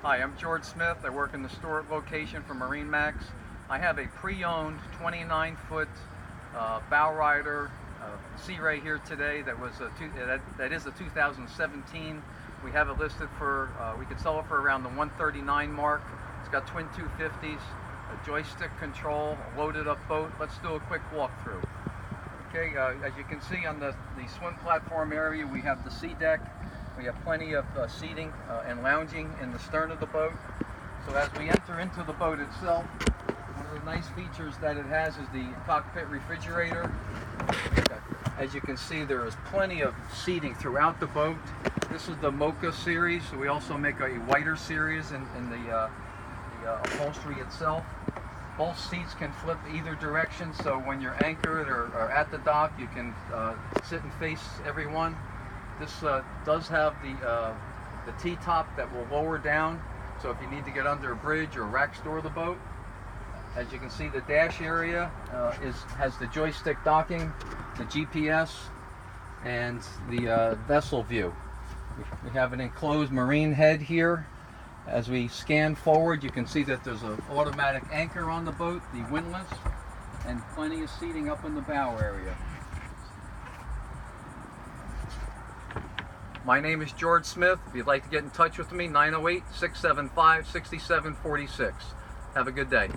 Hi, I'm George Smith. I work in the Stuart location for MarineMax. I have a pre-owned 29-foot bow rider Sea Ray here today. That is a 2017. We have it listed for, we could sell it for around the 139 mark. It's got twin 250s, a joystick control, a loaded up boat. Let's do a quick walkthrough. Okay, as you can see on the swim platform area, we have the sea deck. We have plenty of seating and lounging in the stern of the boat. So as we enter into the boat itself, one of the nice features that it has is the cockpit refrigerator. As you can see, there is plenty of seating throughout the boat. This is the Mocha series, so we also make a whiter series in the upholstery itself. Both seats can flip either direction, so when you're anchored or at the dock, you can sit and face everyone. This does have the T-top that will lower down, so if you need to get under a bridge or rack store the boat. As you can see, the dash area has the joystick docking, the GPS, and the vessel view. We have an enclosed marine head here. As we scan forward, you can see that there's an automatic anchor on the boat, the windlass, and plenty of seating up in the bow area. My name is George Smith. If you'd like to get in touch with me, 908-675-6746. Have a good day.